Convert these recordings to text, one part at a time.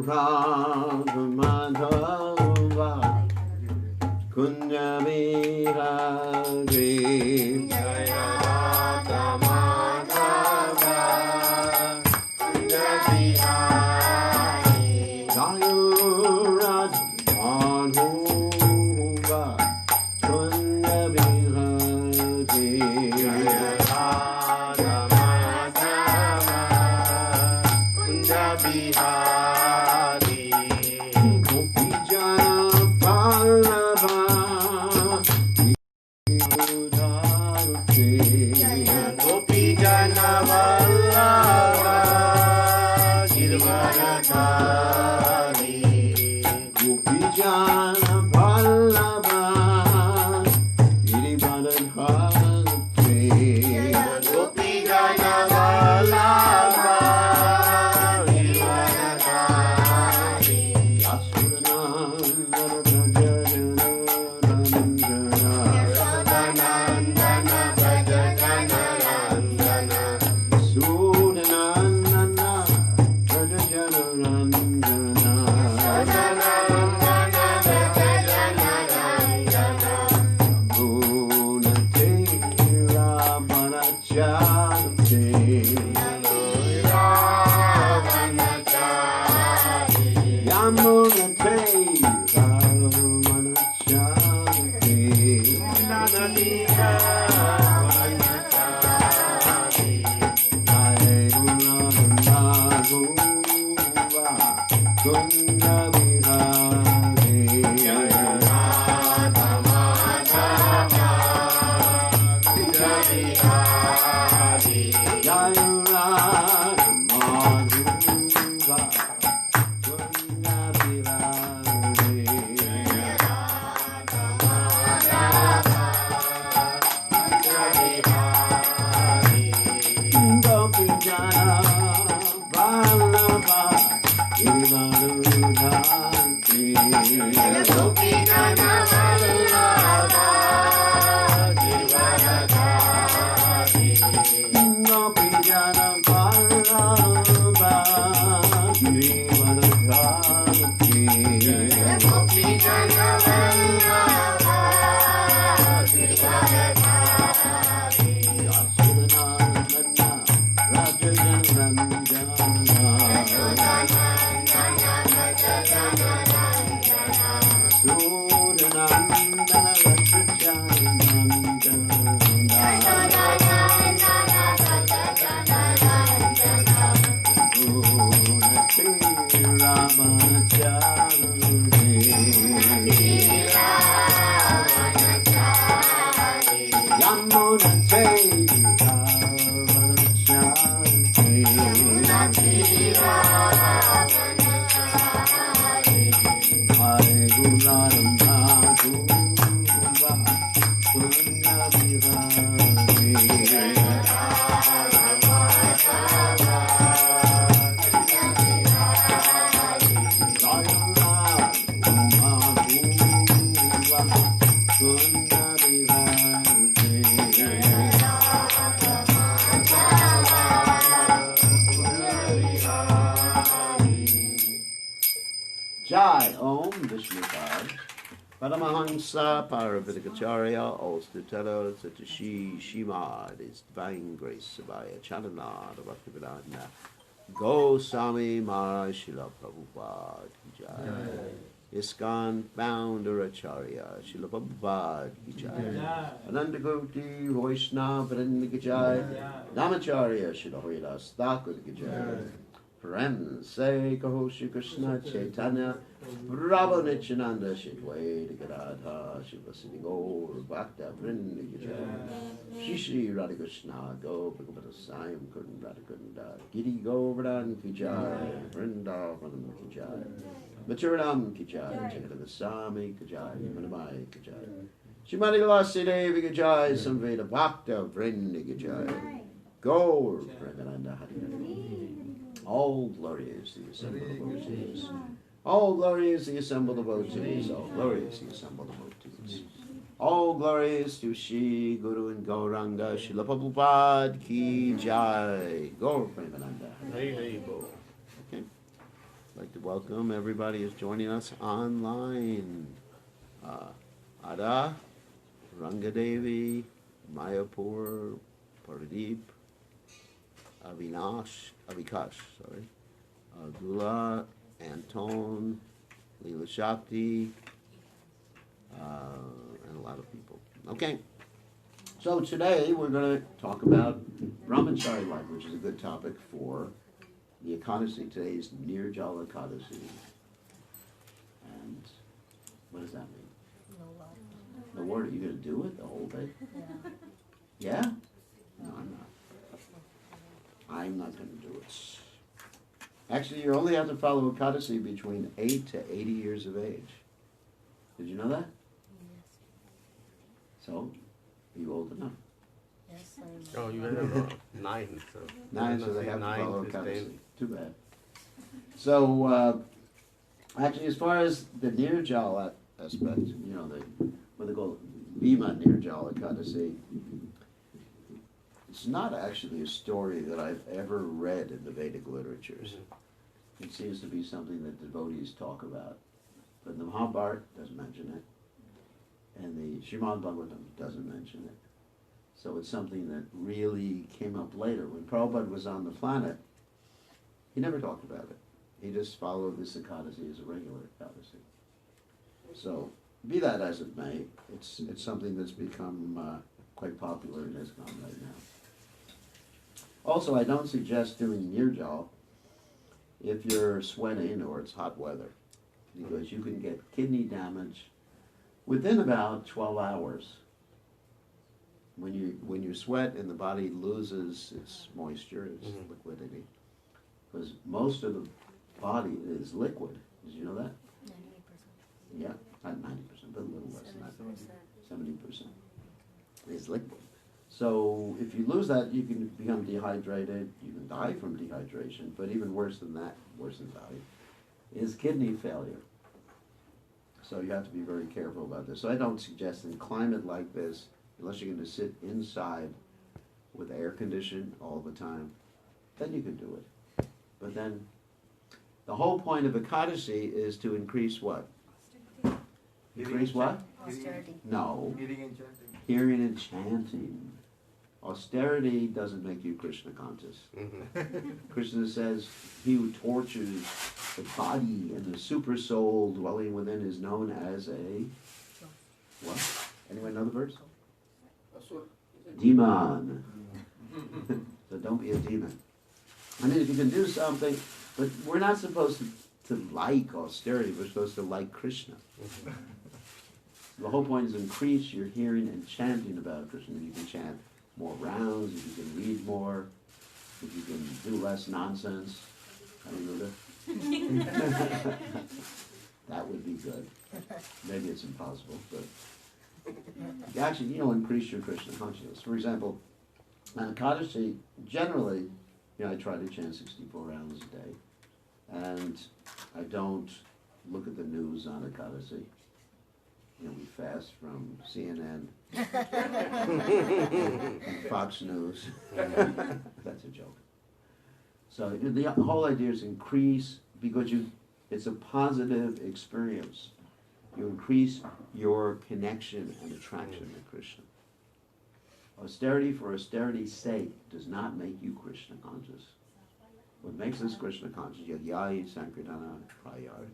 Radha Madhava Kunja Bihari Jaya Radha Madhava Kunja Bihari Jaya Radha Madhava Kunja Bihari Jaya Radha Madhava Kunja Bihari Gopi Jana Vallabha Gopi Jana Vallabha Girvaradhari Gopi Jana Vallabha Girvaradhari Gopi Jana Vallabha Girvaradhari Yashodanandana Brajajanarandana Yashodanandana Brajajanarandana Sudanandana Brajajanarandana Sudanandana Brajajanarandana Gunate Ravanacharate Ravanacharate Yamunate Ravanacharate Nanati Ravanacharate Jai Kunda Virare Jaya Radha Madhava Kunja Bihari Jaya Radha Madhava Kunja Bihari Jaya Radha Madhava Kunja Bihari Gopi Jana Vallabha Girvaradhari Gopi Jana Vallabha Girvaradhari Gopi Jana Vallabha Girvaradhari Gopi Jana Vallabha Girvaradhari Yashodanandana Brajajanarandana Yashodanandana Brajajanarandana Sudanandana Brajajanarandana Yashodanandana Brajajanarandana Gunate Ravanacharate Yamunate Ravanacharate Hare Gunaram Madhuva Kunja Bihari Jaya Radha Madhava Kunja Bihari Jaya Radha Madhava Kunja Bihari Jaya Radha Madhava Kunja Bihari Jai Om Vishnupad Paramahansa Paravatikacharya All Stutella Satashi Shimad His Divine Grace Sabaya Chanana Bhaktivedanta Goswami Maharaj Srila Prabhupada Ki Jai ISKCON Founder Acharya Srila Prabhupada Ki Jai Anandagoti Vaishnava Vrinda Ki Jai Namacharya Srila Haridas Thakur Ki Jai Prem Say Kaho Shri Krishna Chaitanya Prabhu Nityananda Shitwade Gadadha Shiva Siddhi Gaur Bhakta Vrinda Ki Jai Shri Shri Radha Krishna Gopakapata Sayam Kunda Radha Giri Govardhan Ki Jai Vrindavan Ki Jai Machuranam Ki Jai Jagadasami Ki Jai Manamai Ki Jai Shrimati Tulasi Devi Ki Jai Samveda Bhakta Vrinda Ki Jai Gaur Premananda Hari Hari All glory is the assembled devotees. All glory is the assembled devotees. All glory is the assembled devotees. All glory is to Shri Guru and Gauranga Srila Prabhupada Ki Jai. Gaur Premananda. Okay. I'd like to welcome everybody who's joining us online. Ada, Rangadevi, Mayapur, Paradeep, Avikash, Gula, Anton, Leela Shakti, and a lot of people. Okay, so today we're going to talk about Brahmacari life, which is a good topic for the Ekadasi. Today is Nirjala Ekadasi. And what does that mean? No word. Are you going to do it the whole day? Yeah? No, I'm not. I'm not going to do it. Actually, you only have to follow Ekadasi between 8 to 80 years of age. Did you know that? Yes. So, are you old enough? Yes, I am. Oh, you have 9. So 9, so they have to 9, follow 15. Ekadasi. Too bad. So, actually, as far as the Nirjala aspect, you know, what they call Bhima Nirjala Ekadasi, it's not actually a story that I've ever read in the Vedic literatures. It seems to be something that devotees talk about. But the Mahabharata doesn't mention it, and the Srimad Bhagavatam doesn't mention it. So it's something that really came up later. When Prabhupada was on the planet, he never talked about it. He just followed this Ekadasi as a regular Ekadasi. So, be that as it may, it's something that's become quite popular in ISKCON right now. Also, I don't suggest doing Nirjal if you're sweating or it's hot weather, because you can get kidney damage within about 12 hours. When you sweat and the body loses its moisture, its liquidity, because most of the body is liquid. Did you know that? 98%. Yeah, not 90%, but a little less than that. 70% is liquid. So if you lose that, you can become dehydrated. You can die from dehydration. But even worse than that, worse than dying, is kidney failure. So you have to be very careful about this. So I don't suggest in climate like this, unless you're going to sit inside with air conditioning all the time, then you can do it. But then the whole point of Ekadasi is to increase what? Increase what? Austerity. No. Hearing and chanting. Hearing and chanting. Austerity doesn't make you Krishna conscious. Krishna says, he who tortures the body and the super soul dwelling within is known as a what? Anyone know the verse? Demon. So don't be a demon. I mean, if you can do something, but we're not supposed to like austerity, we're supposed to like Krishna. The whole point is increase your hearing and chanting about Krishna. You can chant more rounds, if you can read more, if you can do less nonsense. How do you do that? That would be good. Maybe it's impossible, but actually, you'll increase your Krishna consciousness. For example, on Ekadasi, generally, I try to chant 64 rounds a day, and I don't look at the news on Ekadasi. We fast from CNN and Fox News. That's a joke. So the whole idea is increase, because it's a positive experience. You increase your connection and attraction to Krishna. Austerity for austerity's sake does not make you Krishna conscious. What makes us Krishna conscious? Yadyayi Sankirtana Prayar.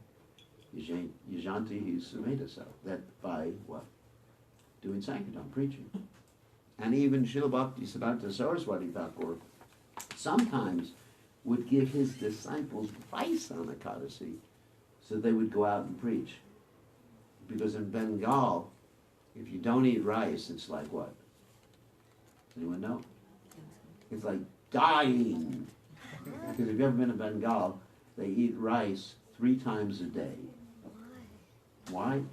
Yajanti Sumedasa. That by what? Doing Sankirtan, preaching. And even Srila Bhakti Siddhanta Saraswati Thakur sometimes would give his disciples rice on Ekadasi so they would go out and preach. Because in Bengal, if you don't eat rice, it's like what? Anyone know? It's like dying. Because if you've ever been to Bengal, they eat rice 3 times a day. Why?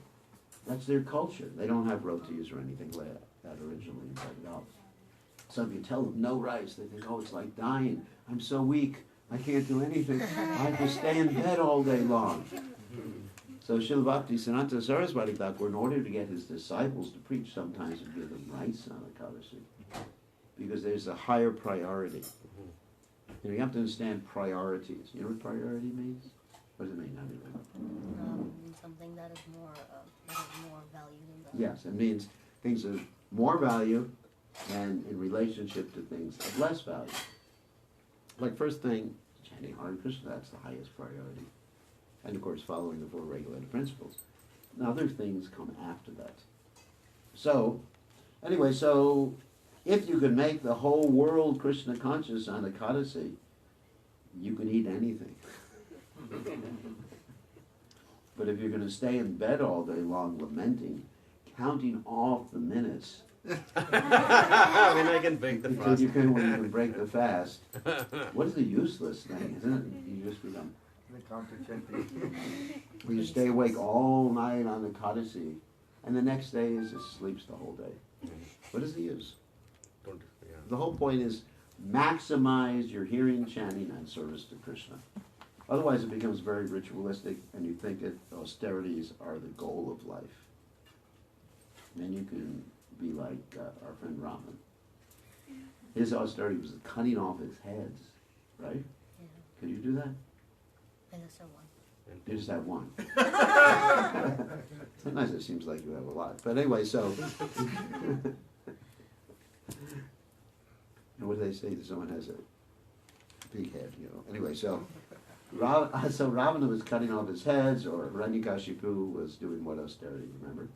That's their culture. They don't have rotis or anything like that originally in Bengal. So if you tell them no rice, they think, oh, it's like dying. I'm so weak. I can't do anything. I have to stay in bed all day long. So Srila Bhakti Siddhanta Saraswati Thakur, in order to get his disciples to preach, sometimes would give them rice on Ekadasi. Because there's a higher priority. You have to understand priorities. You know what priority means? What does it mean? Something that is more value than that. Yes, it means things of more value and in relationship to things of less value. Like first thing, chanting Hare Krishna, that's the highest priority. And of course following the four regulated principles. Now other things come after that. So, anyway, so if you could make the whole world Krishna conscious on Ekadasi, you could eat anything. But if you're going to stay in bed all day long lamenting, counting off the minutes, When I can break the until fast. you can, when you can break the fast, what is a useless thing, isn't it? You just become. Well, you stay awake all night on the Ekadasi, and the next day is just sleeps the whole day. What is the use? Don't, yeah. The whole point is maximize your hearing, chanting, and service to Krishna. Otherwise, it becomes very ritualistic, and you think that austerities are the goal of life. And then you can be like our friend Raman. His austerity was cutting off his heads, right? Yeah. Could you do that? I just have one. You just have one. Sometimes it seems like you have a lot. But anyway, so. And what do they say that someone has a big head, you know? Anyway, so Ravana was cutting off his heads, or Hiranyakashipu was doing what austerity, remember?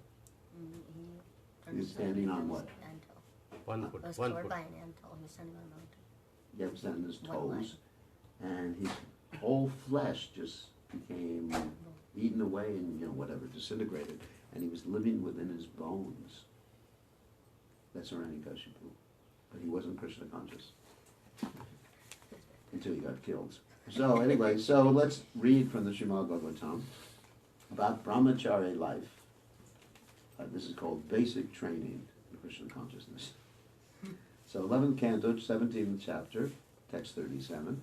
He was standing on what? Anthill. One foot. It was One covered foot. by an anthill. He was standing on a mountain. He was on his One toes, and his whole flesh just became eaten away and, you know, whatever, disintegrated. And he was living within his bones. That's Hiranyakashipu. But he wasn't Krishna conscious until he got killed. So anyway, so let's read from the Srimad Bhagavatam about Brahmacari life. This is called basic training in Krishna consciousness. So 11th canto, 17th chapter, text 37.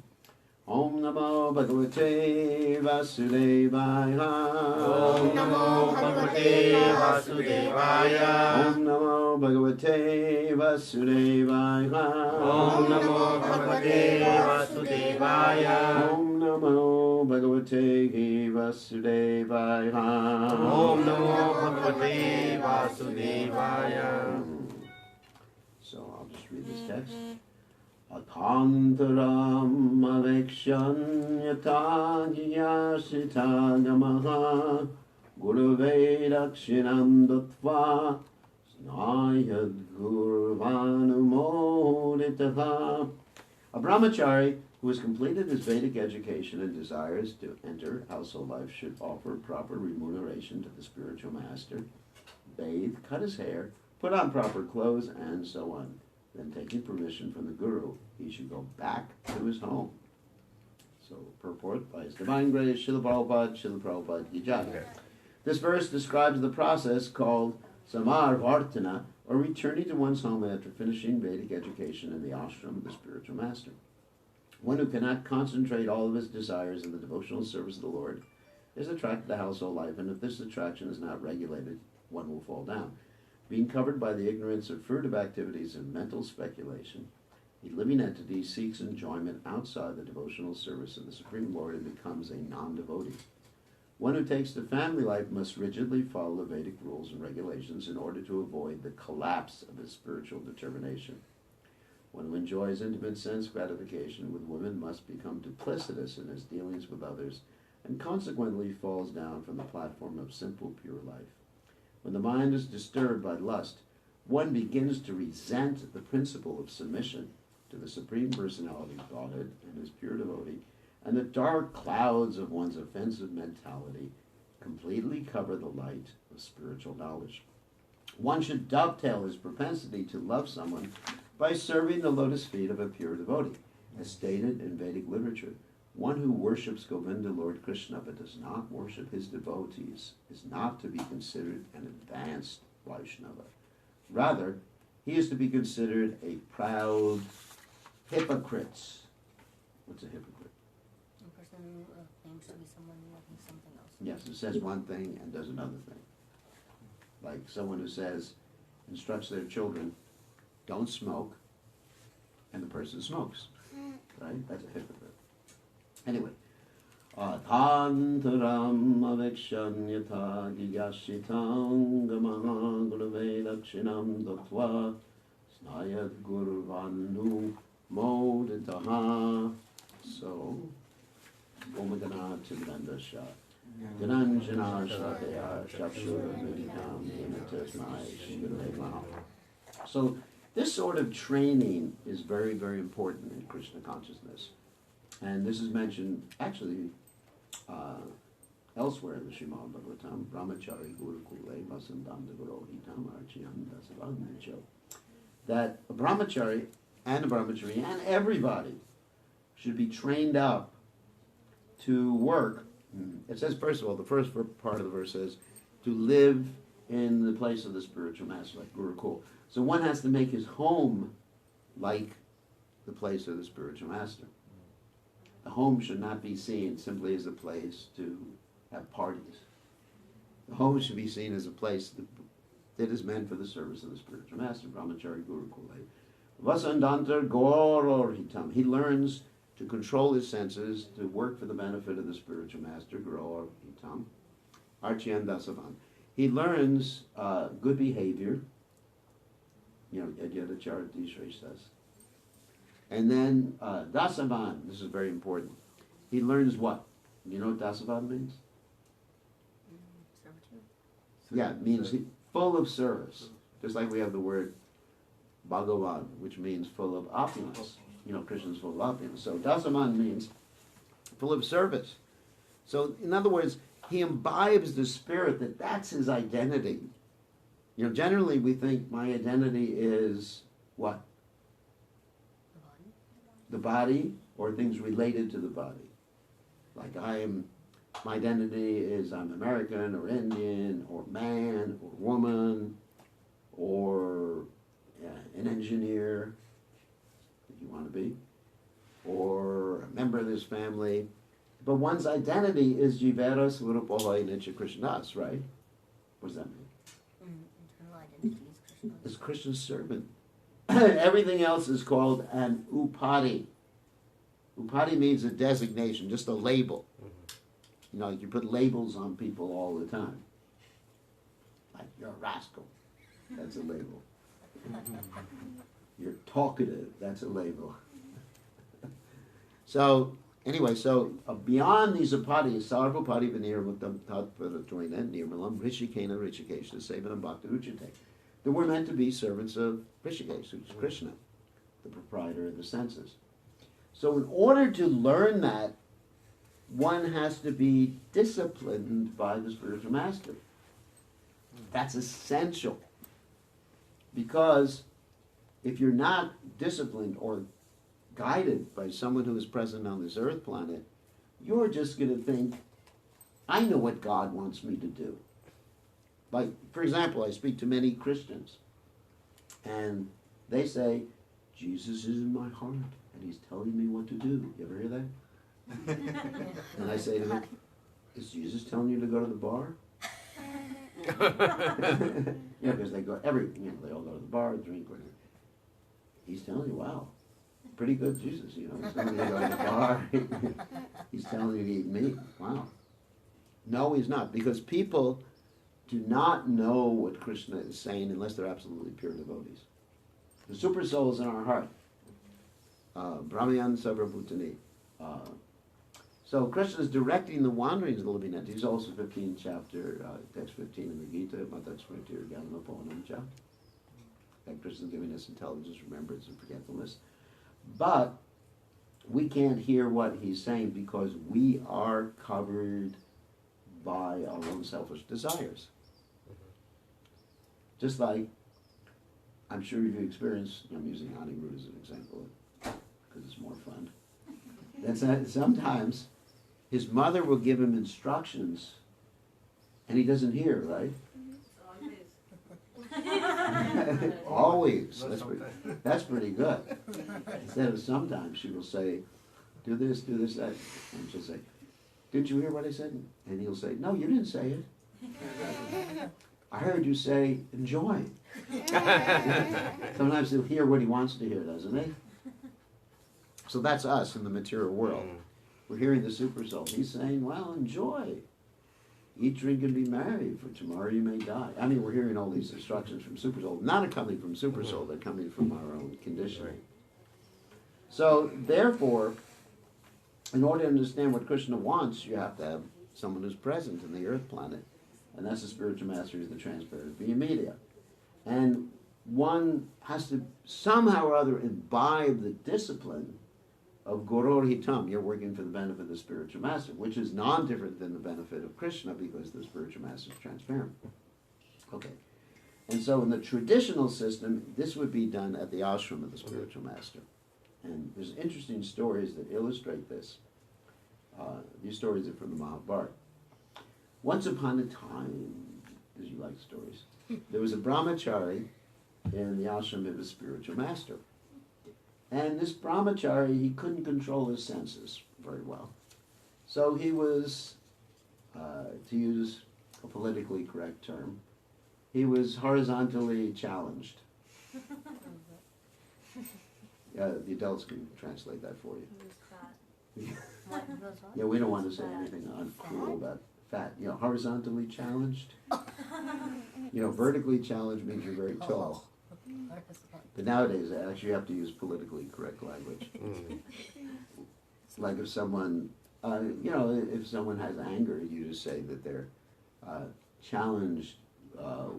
Om Namo Bhagavate Vasudevaya. Om Namo Bhagavate Vasudevaya. Om Namo Bhagavate Vasudevaya. Om Namo Bhagavate Vasudevaya. Om Namo Bhagavate Vasudevaya. Om Namo Bhagavate Vasudevaya. So I'll just read this text. Akantaram avekshan yata yasita namaha gurave dakshinam dattva snayad gurvanumoditaha. A brahmachari who has completed his Vedic education and desires to enter household life should offer proper remuneration to the spiritual master, bathe, cut his hair, put on proper clothes, and so on. Then, taking permission from the Guru, he should go back to his home. So, purport by His Divine Grace, Srila Prabhupada Ki Jai. Okay. This verse describes the process called Samarvartana, or returning to one's home after finishing Vedic education in the ashram of the spiritual master. One who cannot concentrate all of his desires in the devotional service of the Lord is attracted to household life, and if this attraction is not regulated, one will fall down. Being covered by the ignorance of fruitive activities and mental speculation, a living entity seeks enjoyment outside the devotional service of the Supreme Lord and becomes a non-devotee. One who takes to family life must rigidly follow the Vedic rules and regulations in order to avoid the collapse of his spiritual determination. One who enjoys intimate sense gratification with women must become duplicitous in his dealings with others and consequently falls down from the platform of simple, pure life. When the mind is disturbed by lust, one begins to resent the principle of submission to the Supreme Personality of Godhead and his pure devotee, and the dark clouds of one's offensive mentality completely cover the light of spiritual knowledge. One should dovetail his propensity to love someone by serving the lotus feet of a pure devotee. As stated in Vedic literature, one who worships Govinda, Lord Krishna, but does not worship his devotees is not to be considered an advanced Vaishnava. Rather, he is to be considered a proud hypocrite. What's a hypocrite? A person who claims to be someone loving something else. Yes, it says one thing and does another thing. Like someone who instructs their children, don't smoke, and the person smokes. Right? That's a hypocrite. Anyway, Adhantaram avekshanyata gigashitam gamaha gurave dakshinam daktva snayat gurvandu moditaha. So, Omagana Chindandasha Gananjana Shakaya Chakshura Vidikam Hematasmai Shigurema. So, this sort of training is very, very important in Krishna consciousness. And this is mentioned actually elsewhere in the Srimad Bhagavatam, Brahmacari Gurukule Vasandanda Gurohitam Archiyam Dasavagnicho. That a brahmachari and a brahmachari and everybody should be trained up to work. It says, first of all, the first part of the verse says, to live in the place of the spiritual master, like Gurukul. So one has to make his home like the place of the spiritual master. The home should not be seen simply as a place to have parties. The home should be seen as a place that is meant for the service of the spiritual master, Brahmacari Gurukule. Vasandantar Goror Hitam. He learns to control his senses, to work for the benefit of the spiritual master, Goror Hitam. Archyan Dasavan. He learns good behavior. Yadyada Charati Shreshtas. And then Dasavan, this is very important. He learns what? You know what Dasavan means? Servitude. Yeah, it means full of service. Just like we have the word Bhagavan, which means full of opulence. Krishna's full of opulence. So Dasaman means full of service. So in other words, he imbibes the spirit that that's his identity. Generally we think my identity is what? The body or things related to the body. Like my identity is I'm American or Indian or man or woman or an engineer, if you want to be, or a member of this family. But one's identity is Jivera Swarupoha Nitya Krishnas, right? What does that mean? Internal identity is Krishna. It's Krishna's servant. Everything else is called an upadi. Upadi means a designation, just a label. You put labels on people all the time. Like, you're a rascal. That's a label. You're talkative. That's a label. So, anyway, beyond these upadis, sarvapadi vinirmutam tatparatoina nirmalam rishikena rishikesha sevanam bhakti ruchite. That we're meant to be servants of Rishikesh, who's Krishna, the proprietor of the senses. So in order to learn that, one has to be disciplined by the spiritual master. That's essential. Because if you're not disciplined or guided by someone who is present on this earth planet, you're just going to think, I know what God wants me to do. Like, for example, I speak to many Christians, and they say, Jesus is in my heart, and he's telling me what to do. You ever hear that? And I say to them, is Jesus telling you to go to the bar? Because they go they all go to the bar, drink, whatever. He's telling you, wow, pretty good Jesus, He's telling you to go to the bar. He's telling you to eat meat. Wow. No, he's not, because people do not know what Krishna is saying unless they're absolutely pure devotees. The super soul is in our heart. Brahmayan Savrabhutani. So Krishna is directing the wanderings of the living entities. Also 15th chapter, text 15 in the Gita, Matatskritir Gyanapohanamcha. And Krishna is giving us intelligence, remembrance, and forgetfulness. But we can't hear what he's saying because we are covered by our own selfish desires. Just like, I'm sure you've experienced, I'm using Anirudh as an example because it's more fun. That sometimes his mother will give him instructions and he doesn't hear, right? Always. That's pretty good. Instead of sometimes, she will say, do this, that. And she'll say, did you hear what I said? And he'll say, no, you didn't say it. I heard you say, enjoy. Sometimes he'll hear what he wants to hear, doesn't he? So that's us in the material world. we're hearing the super soul. He's saying, well, enjoy. Eat, drink, and be merry, for tomorrow you may die. I mean, we're hearing all these instructions from super soul. Not coming from super soul, they're coming from our own conditioning. So, therefore, in order to understand what Krishna wants, you have to have someone who's present in the earth planet. And that's the spiritual master of the transparent via media. And one has to somehow or other imbibe the discipline of Gurur Hitam. You're working for the benefit of the spiritual master, which is non-different than the benefit of Krishna because the spiritual master is transparent. Okay. And so in the traditional system, this would be done at the ashram of the spiritual master. And there's interesting stories that illustrate this. These stories are from the Mahabharata. Once upon a time, as you like stories, there was a Brahmacari in the ashram of his spiritual master. And this Brahmacari, he couldn't control his senses very well. So he was, to use a politically correct term, he was horizontally challenged. The adults can translate that for you. He was fat. Yeah, we don't want to say anything uncruel about fat. You know, horizontally challenged. You know, vertically challenged means you're very tall. But nowadays, actually, you have to use politically correct language. Like if someone, you know, if someone has anger, you just say that they're challenged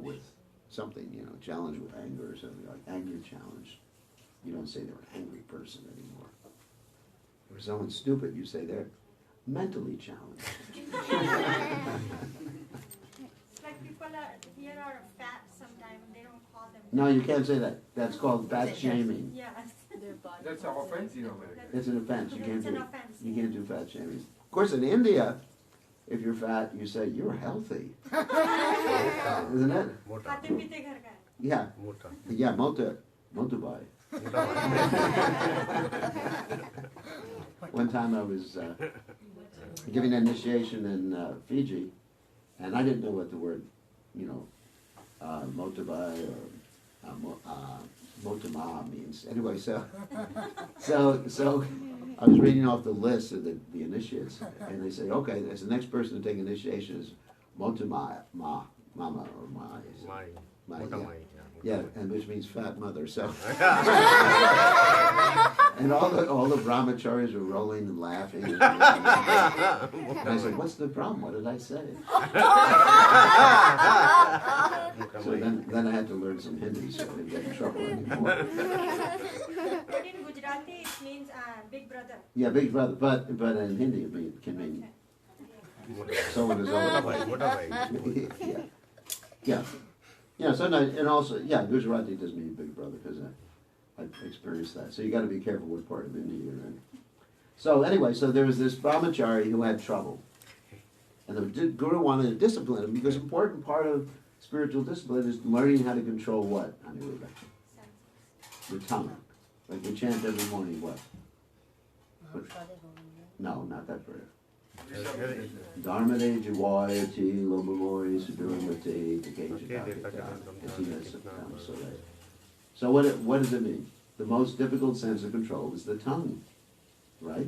with something, you know, challenged with anger or something, like anger challenged. You don't say they're an angry person anymore. If someone's stupid, you say they're mentally challenged. It's like people here are fat sometimes, they don't call them. No, you can't say that. That's called fat shaming. Yeah. That's an offense in America. It's an offense. You can't It's an do. offense. You can't do fat shaming. Of course, in India, if you're fat, you say you're healthy, isn't it? Mota. खाते पीते घर का है. Yeah, Mota. yeah, motorbike. One time I was giving an initiation in Fiji, and I didn't know what the word, you know, motorbike or motoma means. Anyway, so I was reading off the list of the initiates, and they say, okay, that's the next person to take initiation is motoma, mama or ma. Mai. Ma, Mota yeah. Mai. Yeah, and which means fat mother. So, and all the brahmacharis were rolling and laughing. And I was like, "What's the problem? What did I say?" So then I had to learn some Hindi so I didn't get in trouble anymore. But in Gujarati it means big brother. Yeah, big brother, but in Hindi it can mean someone who's Mota older. Mai. Mota Mai. Yeah, yeah. Yeah, sometimes, and also, yeah, Gujarati does mean big brother, because I've experienced that. So you got to be careful what part of India you're in. So anyway, so there was this brahmachari who had trouble. And the guru wanted to discipline him, because an important part of spiritual discipline is learning how to control what, Aniruddha? The tongue. Like we chant every morning, what? No, not that prayer. Dharmade Jawayati Lomamori Suduramati So what does it mean? The most difficult sense of control is the tongue, right?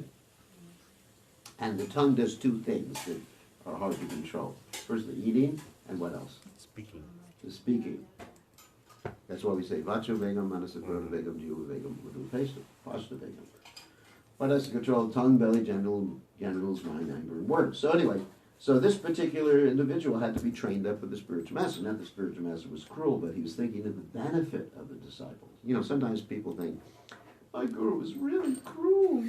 And the tongue does two things that are hard to control. First, the eating, and what else? Speaking. The speaking. That's why we say Vacho Vegam, Manasakrota Vegam, Jiva Vegam, Pashta Vegam. What has to control tongue, belly, genitals, mind, anger, and words. So anyway, so this particular individual had to be trained up with the spiritual master. Not the spiritual master was cruel, but he was thinking of the benefit of the disciples. You know, sometimes people think, my guru is really cruel.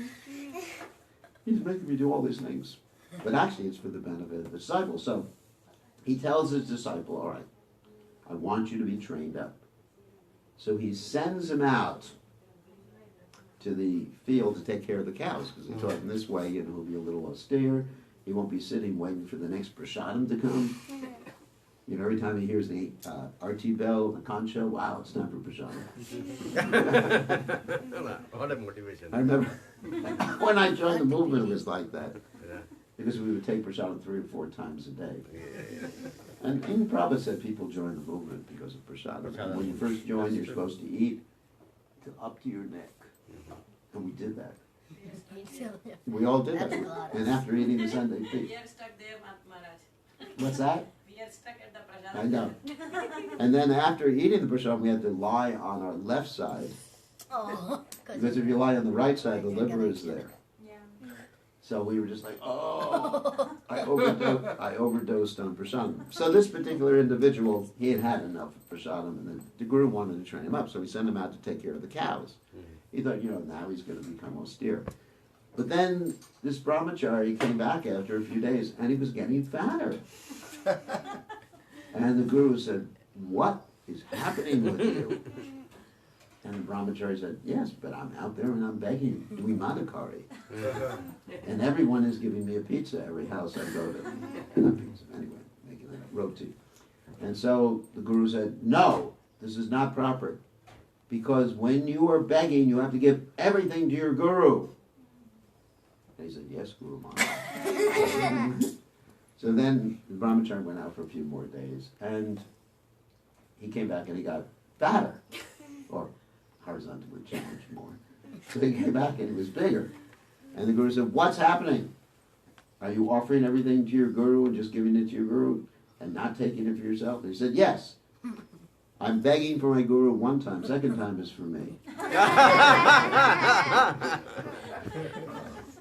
He's making me do all these things. But actually it's for the benefit of the disciple. So he tells his disciple, all right, I want you to be trained up. So he sends him out to the field to take care of the cows, because he taught in this way, you know, he'll be a little austere. He won't be sitting waiting for the next prasadam to come. You know, every time he hears the RT bell, the concha, wow, it's time for prasadam. What a motivation. I remember when I joined the movement, it was like that, Yeah. because we would take prasadam 3 or 4 times a day. Yeah. And Prabhupada said people join the movement because of prasadam. And when you first join, you're supposed to eat up to your neck. And we did that. Me too. We all did That's that. a lot. And after eating the Sunday feast. We are stuck there, Maharaj. What's that? We are stuck at the Prasad. I know. And then after eating the prasad, we had to lie on our left side. Oh, Because if you lie on the right side, the liver is there. Yeah. So we were just like, oh, I overdosed on prasadam. So this particular individual, he had had enough of prasadam, and the guru wanted to train him up, so he sent him out to take care of the cows. He thought, now he's going to become austere. But then this brahmachari came back after a few days, and he was getting fatter. And the guru said, what is happening with you? And the brahmachari said, yes, but I'm out there and I'm begging, doing Brahmacari. And everyone is giving me a pizza every house I go to. Not pizza, anyway, making it roti. And so the guru said, no, this is not proper. Because when you are begging, you have to give everything to your guru. And he said, yes, Guru Maharaj. So then the brahmachari went out for a few more days, and he came back and he got fatter, or horizontally challenged more. So he came back and he was bigger. And the guru said, what's happening? Are you offering everything to your guru and just giving it to your guru and not taking it for yourself? And he said, yes. I'm begging for my guru one time. Second time is for me.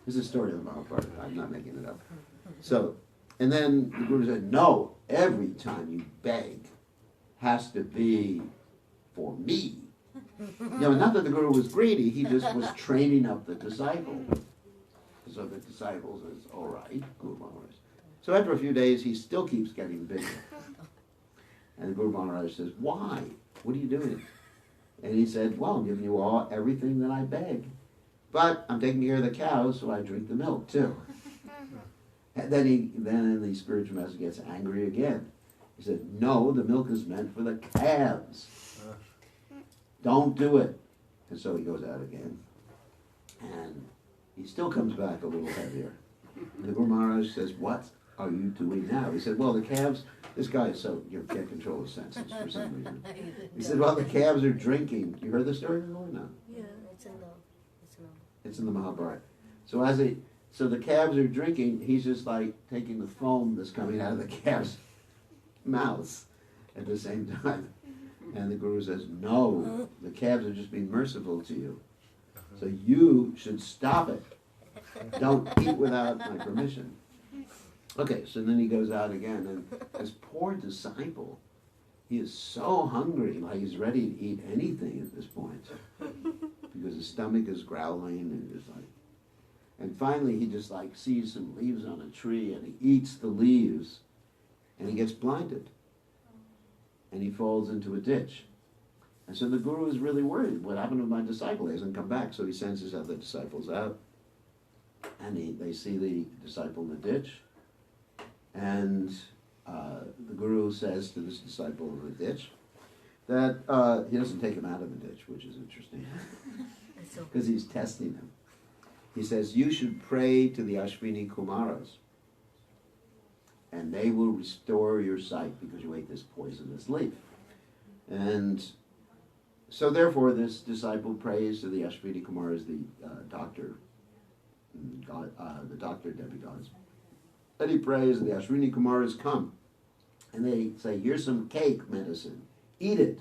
This is a story of the Mahabharata. I'm not making it up. So, and then the guru said, no, every time you beg has to be for me. Not that the guru was greedy, he just was training up the disciple. So the disciple says, all right, Guru Maharaj. So after a few days, he still keeps getting bigger. And the Guru Maharaj says, why? What are you doing? And he said, well, I'm giving you everything that I beg. But I'm taking care of the cows, so I drink the milk too. And then the spiritual master gets angry again. He said, no, the milk is meant for the calves. Don't do it. And so he goes out again. And he still comes back a little heavier. And the Guru Maharaj says, what are you doing now? He said, well, the calves, this guy is so, can't control his senses for some reason. He said, well, the calves are drinking. You heard the story before? No. Yeah, It's in the Mahabharata. So the calves are drinking, he's just like taking the foam that's coming out of the calves' mouths at the same time. And the guru says, no, the calves are just being merciful to you. So you should stop it. Don't eat without my permission. Okay, so then he goes out again, and this poor disciple, he is so hungry, like he's ready to eat anything at this point. Because his stomach is growling, and just like, and finally he just like sees some leaves on a tree, and he eats the leaves, and he gets blinded. And he falls into a ditch. And so the guru is really worried. What happened to my disciple? He hasn't come back. So he sends his other disciples out. And they see the disciple in the ditch. And the guru says to this disciple in the ditch that he doesn't take him out of the ditch, which is interesting. Because he's testing him. He says, you should pray to the Ashwini Kumaras. And they will restore your sight because you ate this poisonous leaf. And so therefore this disciple prays to the Ashwini Kumaras, the doctor demigods. And he prays, and the Ashwini Kumaras come. And they say, here's some cake medicine. Eat it,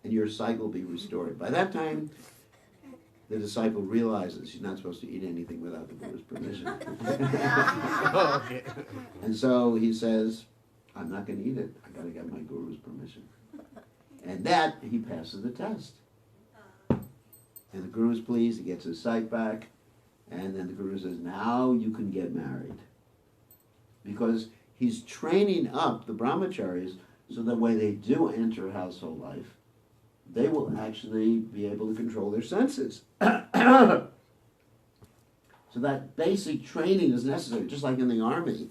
and your sight will be restored. By that time, the disciple realizes he's not supposed to eat anything without the Guru's permission. And so he says, I'm not going to eat it. I got to get my Guru's permission. And that, he passes the test. And the Guru's pleased, he gets his sight back, and then the Guru says, now you can get married. Because he's training up the brahmacharis so that when they do enter household life, they will actually be able to control their senses. So that basic training is necessary, just like in the army.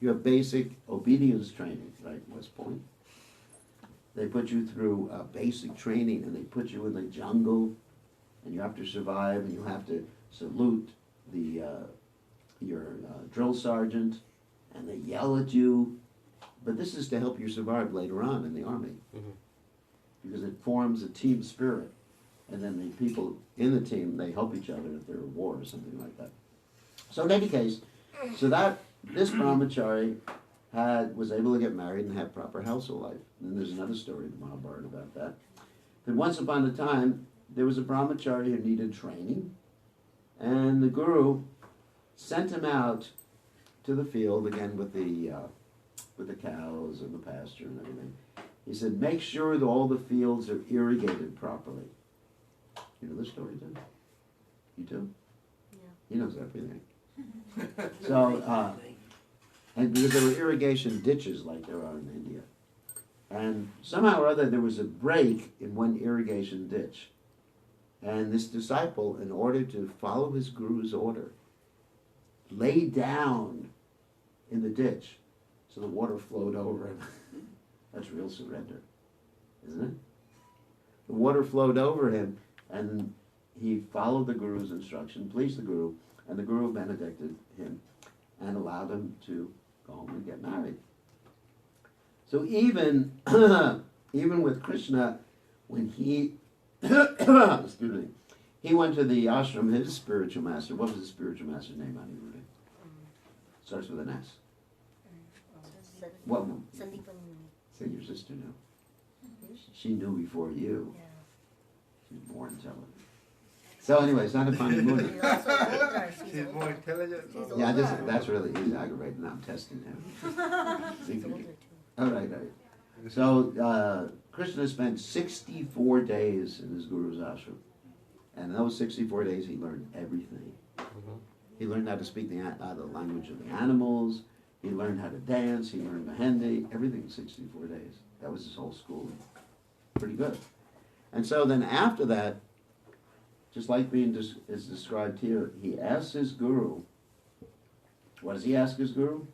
You have basic obedience training, right, West Point? They put you through basic training, and they put you in the jungle, and you have to survive, and you have to salute your drill sergeant, and they yell at you. But this is to help you survive later on in the army. Mm-hmm. Because it forms a team spirit. and then the people in the team, they help each other if they're at war or something like that. So in any case, so that this Brahmacari was able to get married and have proper household life. And then there's another story in the Mahabharata about that. But once upon a time, there was a Brahmacari who needed training, and the Guru sent him out to the field again with the cows and the pasture and everything. He said, make sure that all the fields are irrigated properly. You know the story, too? You too? Yeah. He knows everything. So, and because there were irrigation ditches like there are in India. And somehow or other there was a break in one irrigation ditch. And this disciple, in order to follow his guru's order, lay down in the ditch so the water flowed over him. That's real surrender, isn't it? The water flowed over him, and he followed the Guru's instruction, pleased the Guru, and the Guru benedicted him and allowed him to go home and get married. So even with Krishna, when he excuse me, he went to the ashram, his spiritual master. What was his spiritual master's name, Aniruddha? Starts with an S. What one? Say your sister knew. She knew before you. Yeah. She's more intelligent. So anyway, it's not a funny movie. She's also older. She's more intelligent. She's Yeah, older. that's really easy. Aggravating. I'm testing him. She's older too. All right. So Krishna spent 64 days in his guru's ashram. And in those 64 days, he learned everything. He learned how to speak the language of the animals. He learned how to dance. He learned Mehendi. Everything in 64 days. That was his whole schooling. Pretty good. And so then after that, just like is described here, he asks his guru, what does he ask his guru?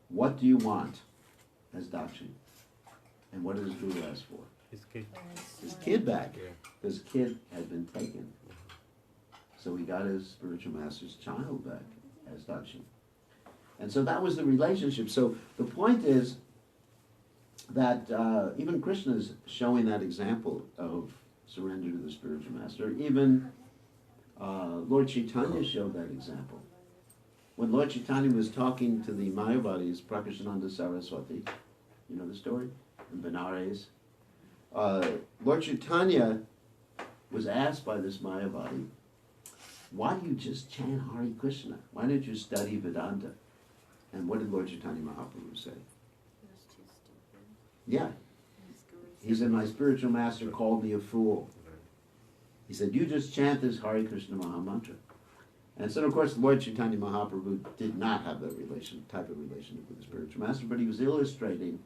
What do you want as Dakshi? And what did his guru ask for? His kid. His kid back. Yeah. His kid had been taken. So he got his spiritual master's child back as Dakshi. And so that was the relationship. So the point is that even Krishna is showing that example of surrender to the spiritual master. Even Lord Chaitanya showed that example. When Lord Chaitanya was talking to the Mayavadis, Prakashananda Saraswati, you know the story? In Benares. Lord Chaitanya was asked by this Mayavadi, why do you just chant Hare Krishna? Why don't you study Vedanta? And what did Lord Chaitanya Mahaprabhu say? Yeah. He said, my spiritual master called me a fool. He said, you just chant this Hare Krishna Mahamantra. And so, of course, Lord Chaitanya Mahaprabhu did not have that type of relationship with the spiritual master, but he was illustrating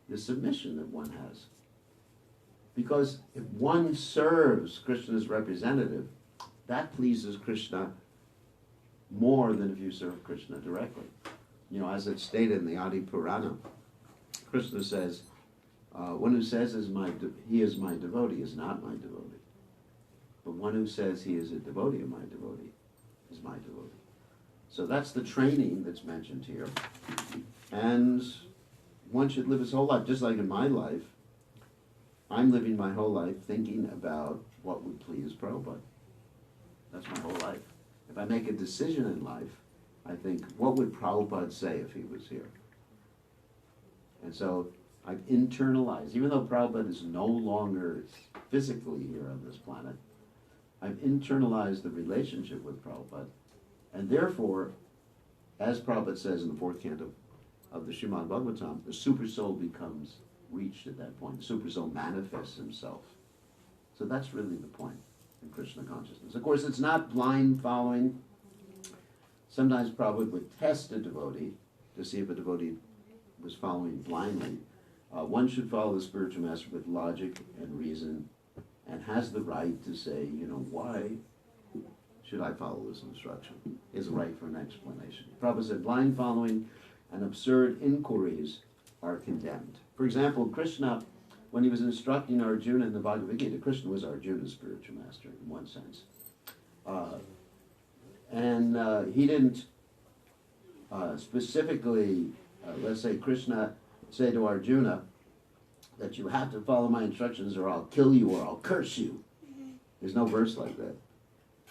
the submission that one has. Because if one serves Krishna's representative, that pleases Krishna more than if you serve Krishna directly. You know, as it's stated in the Adi Purana, Krishna says, one who says he is my devotee is not my devotee. But one who says he is a devotee of my devotee is my devotee. So that's the training that's mentioned here. And one should live his whole life, just like in my life. I'm living my whole life thinking about what would please Prabhupada. That's my whole life. If I make a decision in life, I think, what would Prabhupada say if he was here? And so I've internalized, even though Prabhupada is no longer physically here on this planet, I've internalized the relationship with Prabhupada. And therefore, as Prabhupada says in the fourth canto of the Srimad Bhagavatam, the super soul becomes reached at that point. The super soul manifests himself. So that's really the point in Krishna consciousness. Of course, it's not blind following. Sometimes Prabhupada would test a devotee to see if a devotee was following blindly. One should follow the spiritual master with logic and reason and has the right to say, you know, why should I follow this instruction? Is right for an explanation. Prabhupada said blind following and absurd inquiries are condemned. For example, Krishna, when he was instructing Arjuna in the Bhagavad Gita, Krishna was Arjuna's spiritual master in one sense. He didn't specifically, let's say Krishna say to Arjuna that you have to follow my instructions or I'll kill you or I'll curse you. There's no verse like that.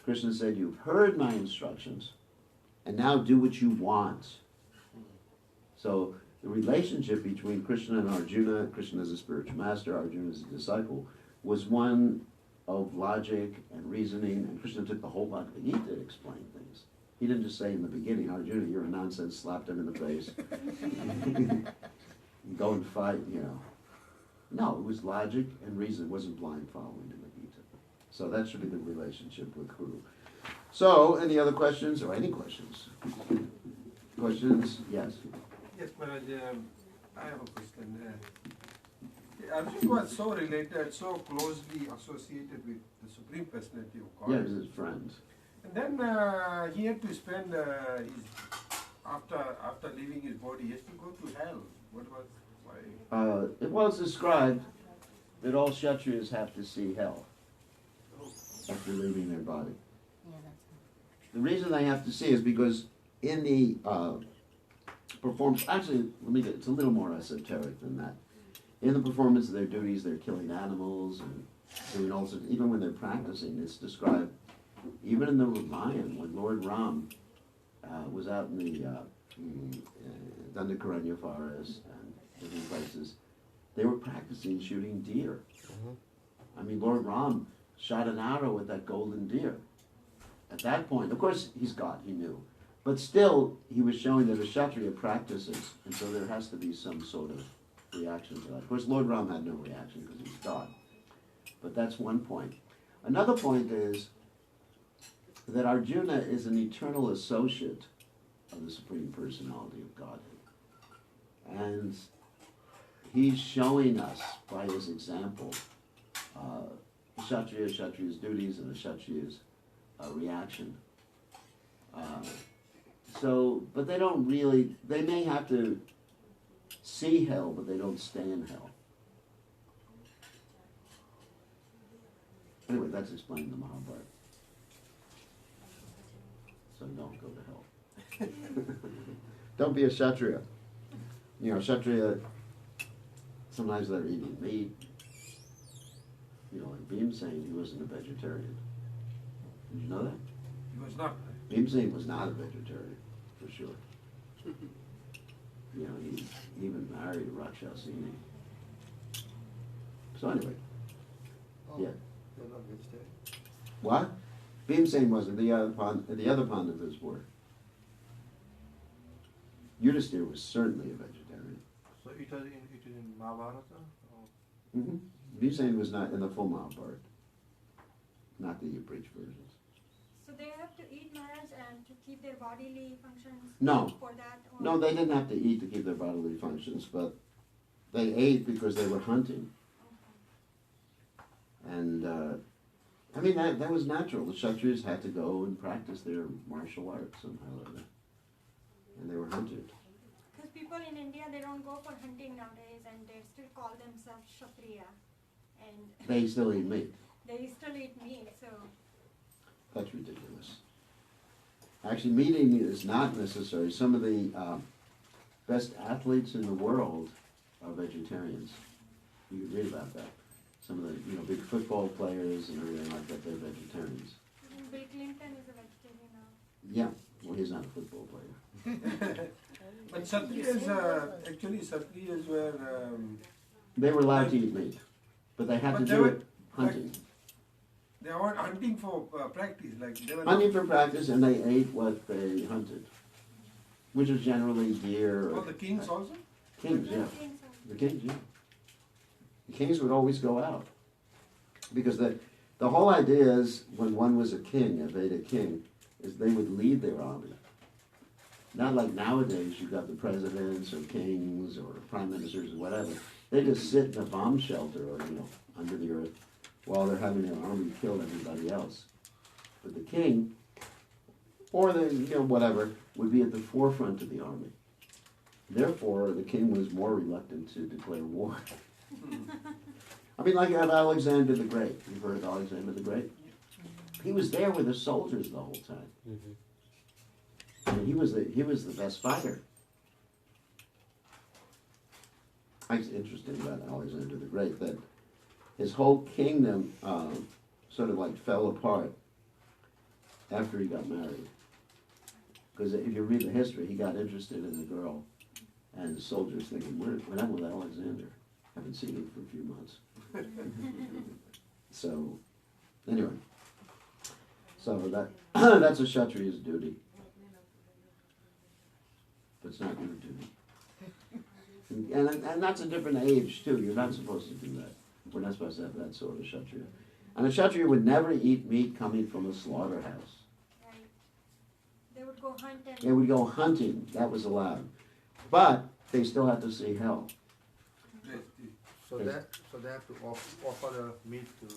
Krishna said, you've heard my instructions, and now do what you want. So the relationship between Krishna and Arjuna, Krishna as a spiritual master, Arjuna as a disciple, was one of logic and reasoning, and Krishna took the whole Bhagavad Gita to explain things. He didn't just say in the beginning, Arjuna, you're a nonsense, slapped him in the face. Go and fight, you know. No, it was logic and reason. It wasn't blind following in the Gita. So that should be the relationship with Guru. So, any other questions or any questions? Questions? Yes. Yes, Maharaj, I have a question. Arjuna was so related, so closely associated with the Supreme Personality of God. Yeah, he was his friend. And then he had to spend after leaving his body, he has to go to hell. What was why? It was described that all Kshatriyas have to see hell after leaving their body. Yeah, that's The reason they have to see is because in the performance, actually, it's a little more esoteric than that. In the performance of their duties, they're killing animals and doing all sorts. Even when they're practicing, it's described. Even in the Ramayana, when Lord Ram was out in the Dandakaranya forest and different places, they were practicing shooting deer. I mean, Lord Ram shot an arrow at that golden deer. At that point, of course, he's God, he knew. But still, he was showing that a Kshatriya practices, and so there has to be some sort of reaction to that. Of course, Lord Ram had no reaction because he's God. But that's one point. Another point is that Arjuna is an eternal associate of the Supreme Personality of Godhead. And he's showing us, by his example, Kshatriya's duties and a Kshatriya's reaction. But they don't really, they may have to see hell, but they don't stay in hell. Anyway, that's explained in the Mahabharata. So don't go to hell. Don't be a Kshatriya. You know, Kshatriya, sometimes they're eating meat. You know, like Bhimsen, he wasn't a vegetarian. Did you know that? He was not. Bhimsen was not a vegetarian, for sure. You know, he even married Rakshasini. So anyway, yeah. They're not vegetarian. What? Bhimsen wasn't. The other Pandavas were. Yudhisthira was certainly a vegetarian. So it is in Mahabharata? Or? Mm-hmm. Bhimsen was not in the full Mahabharata, not the abridged versions. So they have to eat, Maharaj, and to keep their bodily functions No. for that? Or? No, they didn't have to eat to keep their bodily functions, but they ate because they were hunting. And, I mean, that was natural. The Kshatriyas had to go and practice their martial arts somehow or other. And they were hunted. Because people in India, they don't go for hunting nowadays, and they still call themselves Kshatriya. And They still eat meat. they still eat meat, so... That's ridiculous. Actually, meat eating is not necessary. Some of the best athletes in the world are vegetarians. You can read about that. Some of the big football players and everything like that, they're vegetarians. Bill Clinton is a vegetarian now. Yeah, well, he's not a football player. But Kshatriyas, actually Kshatriyas were... They were allowed to eat meat, but they had to But they do were- it hunting. They were hunting for practice, like they were Hunting for practice, and they ate what they hunted, which was generally deer. For Or the kings also? kings, yeah. Kings are- The kings, yeah. The kings would always go out. Because the whole idea is, when one was a king, a Veda king, is they would lead their army. Not like nowadays, you've got the presidents or kings or prime ministers or whatever. They just sit in a bomb shelter or, under the earth while they're having their army kill everybody else. But the king, or the, whatever, would be at the forefront of the army. Therefore, the king was more reluctant to declare war. I mean, like you have Alexander the Great. You've heard of Alexander the Great? He was there with the soldiers the whole time. I mean, he was the best fighter. It's interesting about Alexander the Great that his whole kingdom sort of like fell apart after he got married. Because if you read the history, he got interested in a girl, and the soldiers thinking, what happened with Alexander? Haven't seen him for a few months. So, anyway. So that's a Kshatriya's duty. But it's not your duty. And that's a different age, too. You're not supposed to do that. We're not supposed to have that sort of Kshatriya. And a Kshatriya would never eat meat coming from a slaughterhouse. Right. They would go hunt and. They would go hunting. That was allowed. But they still had to see hell. So they have to offer the meat to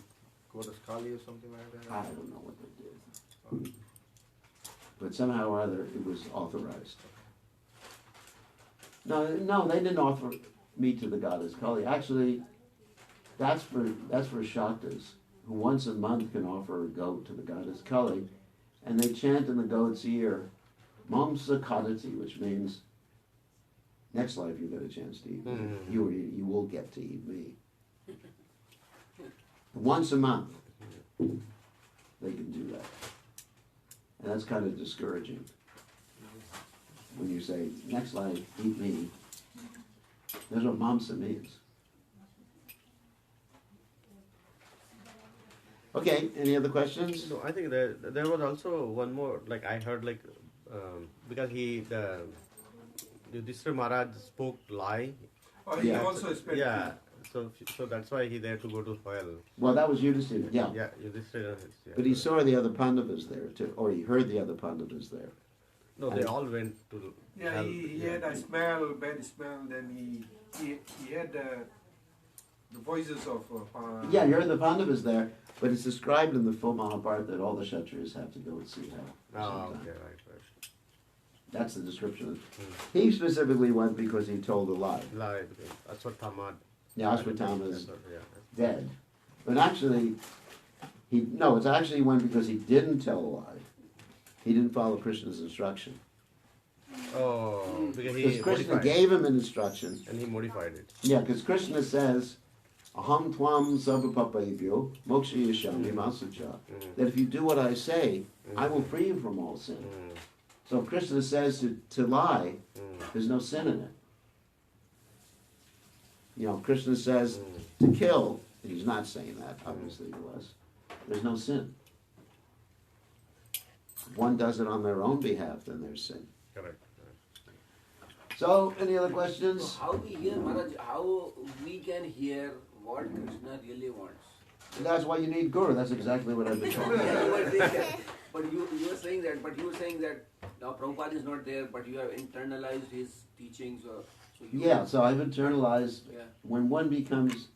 Goddess Kali or something like that? I don't know what they did. But somehow or other, it was authorized. No, they didn't offer meat to the goddess Kali. Actually, that's for Shaktas, who once a month can offer a goat to the goddess Kali, and they chant in the goat's ear, Mamsa Kadati, which means next life you get a chance to eat me. You will get to eat me. Once a month, they can do that. And that's kind of discouraging. When you say, next life, eat me, that's what mamsa means. Okay, any other questions? No, I think there was also one more, like I heard, like, because Yudhishthira Maharaj spoke lie. Oh, he Yeah. also spent. Yeah, so that's why he there to go to hell. Well, that was Yudhishthira, yeah. Yeah, Yudhishthira. Yeah. But he saw the other Pandavas there too, or he heard the other Pandavas there. No, they all went to Yeah, hell. he had a smell, bad smell. Then he had the voices of. Yeah, you heard the Pandavas there, but it's described in the full Mahabharata that all the Kshatriyas have to go and see hell. Oh, sometime. okay, right. That's the description. He specifically went because he told a lie. Lie, because Ashwatthama. Yeah, Ashwatthama is Yeah. dead. But actually, it's actually went because he didn't tell a lie. He didn't follow Krishna's instruction. Oh, because he Because Krishna modified gave him an instruction. and he modified it. Yeah, because Krishna says, Aham tvam sabapapayabhyo moksha yashami masucha. That if you do what I say, I will free you from all sin. So if Krishna says to lie, there's no sin in it. You know, Krishna says to kill, he's not saying that, obviously he was. There's no sin. If one does it on their own behalf, then there's sin. Correct. So, any other So questions? how we hear, Maharaj, how we can hear what Krishna really wants? That's why you need Guru. That's exactly what I've been talking about. But you were saying that now Prabhupada is not there, but you have internalized his teachings. So I've internalized. Yeah. When one becomes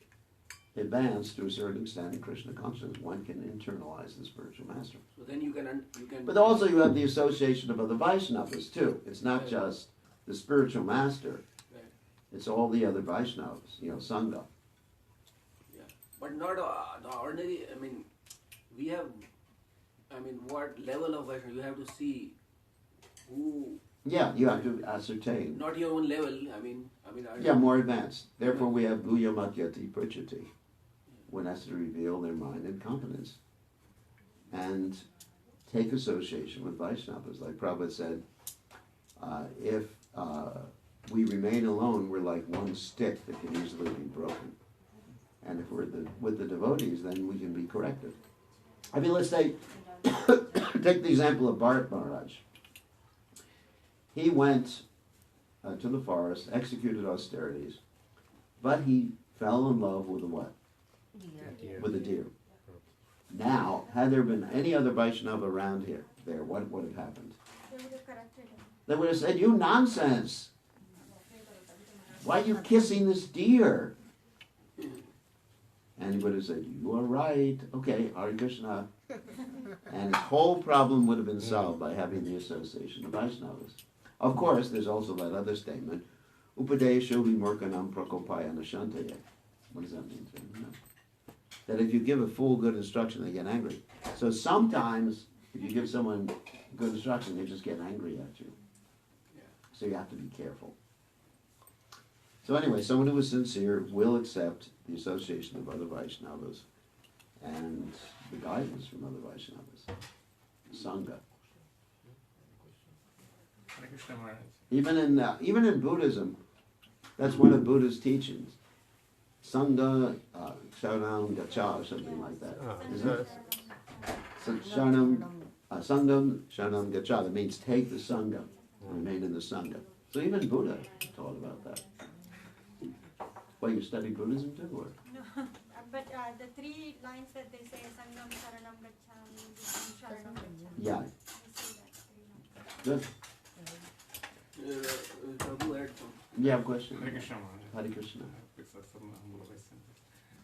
advanced to a certain extent in Krishna consciousness, one can internalize the spiritual master. So then you can. But also you have the association of other Vaishnavas too. It's not just the spiritual master. Right. It's all the other Vaishnavas, Sangha. Yeah. But not the ordinary. We have. What level of Vaishnava you have to see who. Yeah, you have to ascertain. Not your own level. Yeah, more advanced. Therefore we have Bhuya Makyati Purchati. One has to reveal their mind and competence. And take association with Vaishnavas. Like Prabhupada said, if we remain alone, we're like one stick that can easily be broken. And if we're with the devotees, then we can be corrected. Let's say, take the example of Bharat Maharaj. He went to the forest, executed austerities, but he fell in love with a what? Deer. With a deer. Now, had there been any other Vaishnava around there, what would have happened? They would have corrected him. They would have said, you nonsense! Why are you kissing this deer? And he would have said, you are right. Okay, Hare Krishna. And his whole problem would have been solved by having the association of Vaishnavas. Of course, there's also that other statement, Upadesho vimurkanam prakopaya nashantaye. What does that mean? That if you give a fool good instruction, they get angry. So sometimes, if you give someone good instruction, they just get angry at you. So you have to be careful. So anyway, someone who is sincere will accept the association of other Vaishnavas and the guidance from other Vaishnavas, Sangha. Hare Krishna Maharaj. Even in Buddhism, that's one of Buddha's teachings. Sangha, Sharanam Gacha, or something like that. Isn't it? So Sharanam, Sangam, Sharanam Gacha. That means take the Sangha, remain in the Sangha. So even Buddha taught about that. Well, you study Buddhism too, or? No, but the 3 lines that they say, Sangam Saranam Gacchami, Vishnu Sharanam Gacchami. Yeah, They say that 3 lines. good. Prabhu had some. You have a question? Hare Krishna Maharaj. Hare Krishna. It's a humble question.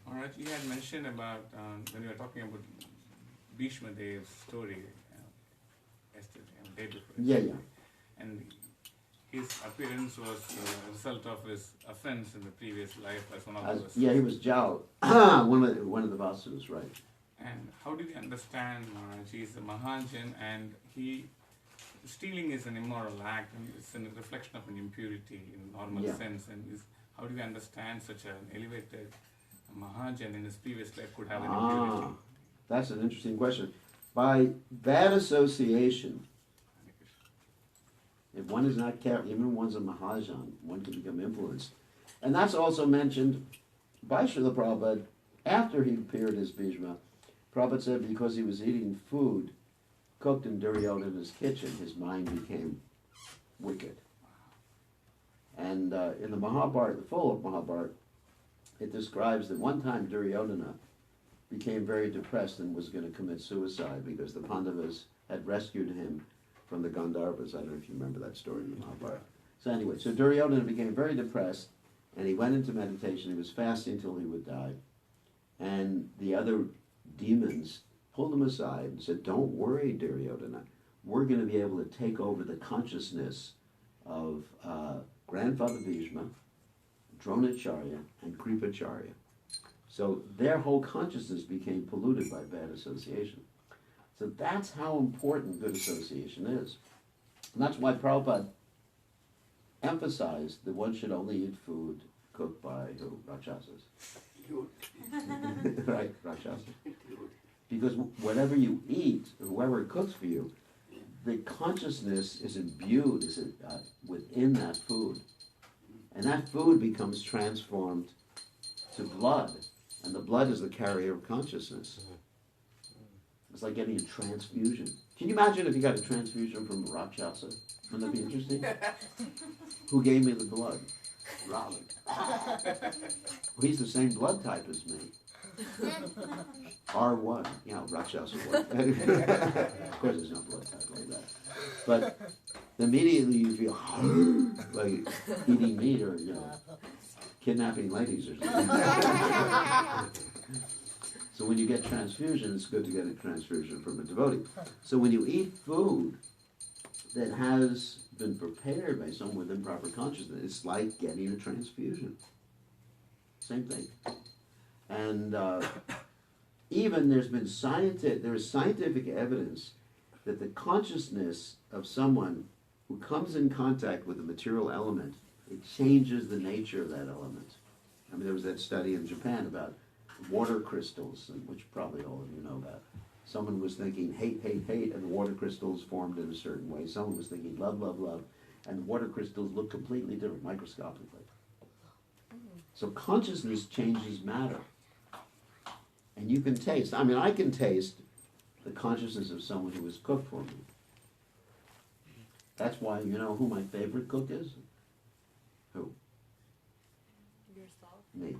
Maharaj, you had mentioned about, when you were talking about Bhishma Dev's story yesterday, day before Yeah, yesterday. yeah. And his appearance was a result of his offense in the previous life as one of the Yeah, he was Jao, one of the Vasudevas, right? And how do we understand Maharaj? He is a Mahajan and stealing is an immoral act and it's a reflection of an impurity in normal Yeah. sense. And how do we understand such an elevated Mahajan in his previous life could have an impurity? That's an interesting question. By bad association, if one is not careful, even when one's a Mahajan, one can become influenced. And that's also mentioned by Srila Prabhupada after he appeared as Bhishma. Prabhupada said because he was eating food cooked in Duryodhana's kitchen, his mind became wicked. And in the Mahabharata, the full of Mahabharata, it describes that one time Duryodhana became very depressed and was going to commit suicide because the Pandavas had rescued him from the Gandharvas. I don't know if you remember that story in the Mahabharata. So anyway, so Duryodhana became very depressed and he went into meditation. He was fasting until he would die. And the other demons pulled him aside and said, "Don't worry, Duryodhana. We're going to be able to take over the consciousness of grandfather Bhishma, Dronacharya, and Kripacharya." So their whole consciousness became polluted by bad association. So that's how important good association is. And that's why Prabhupada emphasized that one should only eat food cooked by Rakshasas. Right, Rakshasas. Because whatever you eat, or whoever cooks for you, the consciousness is imbued within that food. And that food becomes transformed to blood. And the blood is the carrier of consciousness. It's like getting a transfusion. Can you imagine if you got a transfusion from a Rakshasa? Wouldn't that be interesting? Who gave me the blood? Ravan. Well, he's the same blood type as me. R1, Rakshasa 1. Of course there's no blood type like that. But immediately you feel like eating meat or, kidnapping ladies or something. So when you get transfusion, it's good to get a transfusion from a devotee. So when you eat food that has been prepared by someone with improper consciousness, it's like getting a transfusion. Same thing. And even there is scientific evidence that the consciousness of someone who comes in contact with a material element, it changes the nature of that element. I mean, there was that study in Japan about water crystals, which probably all of you know about. Someone was thinking hate, hate, hate, and the water crystals formed in a certain way. Someone was thinking love, love, love, and the water crystals look completely different, microscopically. So consciousness changes matter. And you can taste, I can taste the consciousness of someone who was cooked for me. That's why, you know who my favorite cook is? Who? Yourself? Me.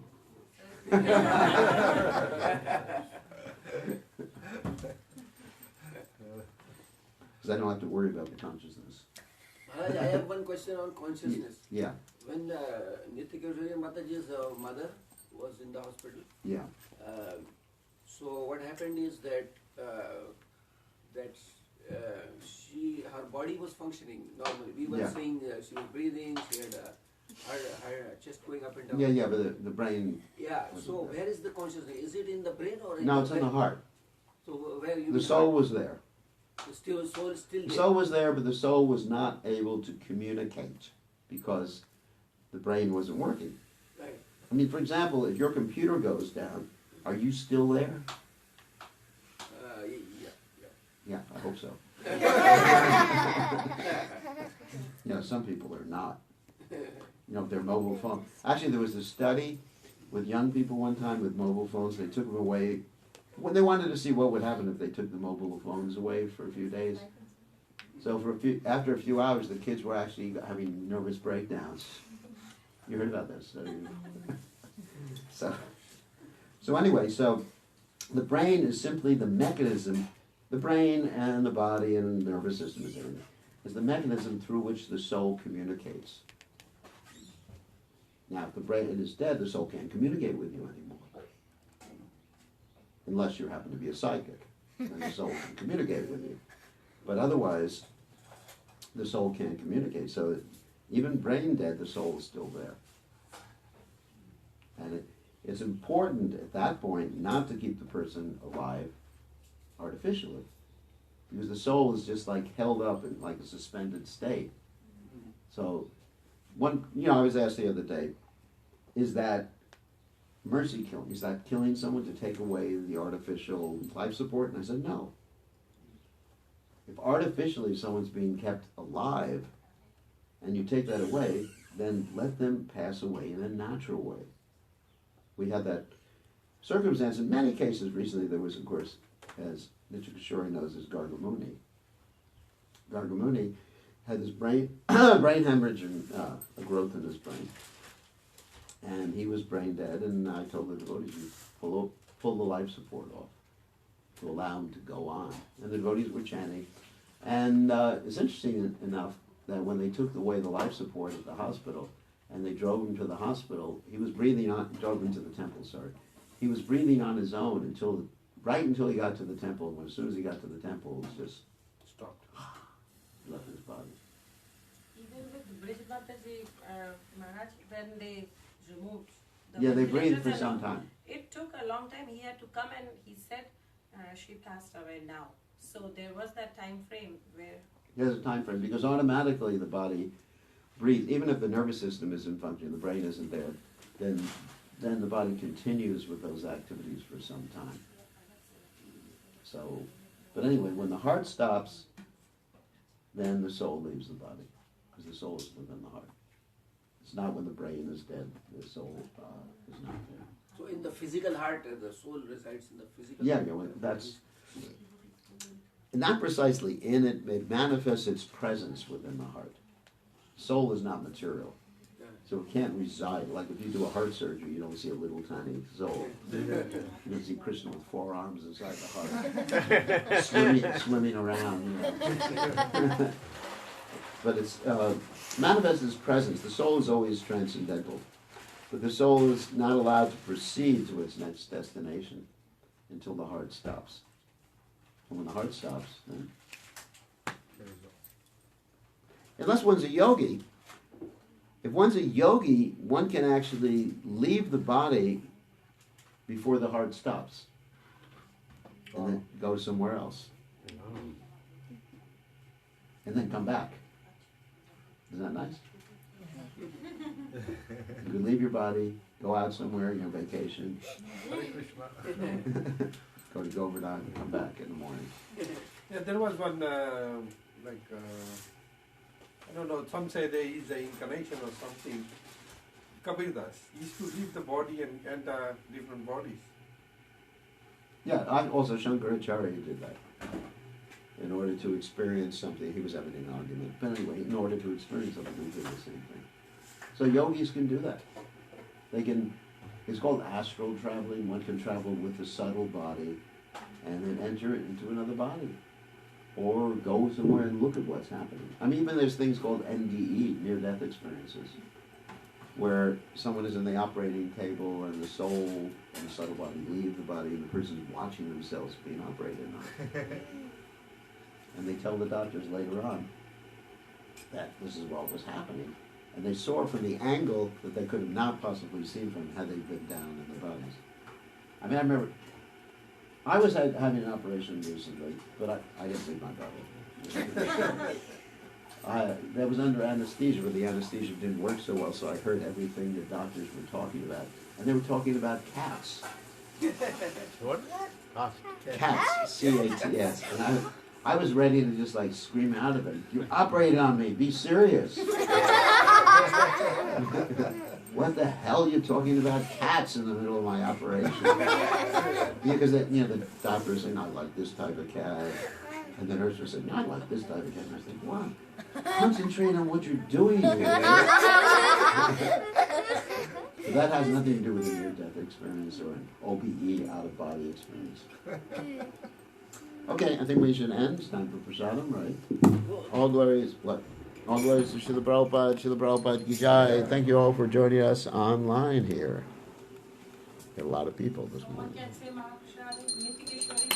Because I don't have to worry about the consciousness. Maharaj, I have one question on consciousness. Yeah. When Nityakeshwari Mataji's mother was in the hospital, Yeah. so what happened is that her body was functioning normally. We were saying she was breathing, she had her chest going up and down. Yeah, but the brain... Yeah, so where is the consciousness? Is it in the brain or in No, the it's in the heart. So where you The soul was there. The soul is still The there. soul was there, but the soul was not able to communicate because the brain wasn't working. Right. I mean, for example, if your computer goes down, are you still there? Yeah, I hope so. Some people are not. Their mobile phone. Actually, there was a study with young people one time with mobile phones. They took them away when they wanted to see what would happen if they took the mobile phones away for a few days. So after a few hours, the kids were actually having nervous breakdowns. You heard about that study? So anyway, the brain is simply the mechanism. The brain and the body and the nervous system is the mechanism through which the soul communicates. Now, if the brain is dead, the soul can't communicate with you anymore. Unless you happen to be a psychic, then the soul can communicate with you. But otherwise, the soul can't communicate. So even brain dead, the soul is still there. And it's important at that point not to keep the person alive artificially, because the soul is just like held up in like a suspended state. So I was asked the other day, is that mercy killing? Is that killing someone to take away the artificial life support? And I said, no. If artificially someone's being kept alive and you take that away, then let them pass away in a natural way. We had that circumstance in many cases recently. There was, of course, as Nichikishori knows, is Gargamuni. Gargamuni had this brain hemorrhage and a growth in his brain. And he was brain dead, and I told the devotees, you pull the life support off to allow him to go on. And the devotees were chanting. And it's interesting enough that when they took away the life support at the hospital, and they drove him to the hospital, he was breathing on, drove him to the temple, sorry. He was breathing on his own right until he got to the temple. And as soon as he got to the temple, it was just Stopped. left his body. Even with Brij Mataji Maharaj, when they removed the Yeah, they breathed ventilators for and some all, time. It took a long time. He had to come and he said she passed away now. So there was that time frame where There's a time frame because automatically the body breathes. Even if the nervous system isn't functioning, the brain isn't there, then the body continues with those activities for some time. So, but anyway, when the heart stops, then the soul leaves the body because the soul is within the heart. It's not when the brain is dead, the soul is not there. So in the physical heart, the soul resides in the physical Yeah, heart. yeah, well, that's not precisely in it. It manifests its presence within the heart. Soul is not material, so it can't reside. Like if you do a heart surgery, you don't see a little tiny soul. You don't see Krishna with 4 arms inside the heart, swimming around. But it's manifests its presence. The soul is always transcendental, but the soul is not allowed to proceed to its next destination until the heart stops. And when the heart stops, then unless one's a yogi, if one's a yogi, one can actually leave the body before the heart stops and then go somewhere else and then come back. Isn't that nice? You can leave your body, go out somewhere, vacation, Hare Krishna. go to Govardhan and come back in the morning. Yeah, there was one, I don't know, some say there is an incarnation or something. Kabir Das used to leave the body and enter different bodies. Yeah, also Shankaracharya did that. In order to experience something, he was having an argument. But anyway, in order to experience something, he did the same thing. So yogis can do that. They can, it's called astral traveling. One can travel with the subtle body and then enter it into another body. Or go somewhere and look at what's happening. I mean, even there's things called NDE, near-death experiences, where someone is in the operating table and the soul and the subtle body leave the body and the person's watching themselves being operated on. And they tell the doctors later on that this is what was happening. And they saw from the angle that they could have not possibly seen from had they been down in their bodies. I mean, I remember, I was having an operation recently, but I didn't leave my body. That was under anesthesia, but the anesthesia didn't work so well, so I heard everything the doctors were talking about. And they were talking about cats. What? Cats, C-A-T-S. And I was ready to just like scream out of it. You operated on me. Be serious. What the hell are you talking about cats in the middle of my operation? Because the doctor was saying, I like this type of cat. And the nurse was saying, I like this type of cat. And I was like, what? Concentrate on what you're doing here. So that has nothing to do with a near-death experience or an OBE, out-of-body experience. Okay, I think we should end. It's time for prasadam, right? All glories, what? All glories to Srila Prabhupada Ki Jai. Thank you all for joining us online here. Got a lot of people this morning. Someone can say Mahaprasad, Nitikeshwari,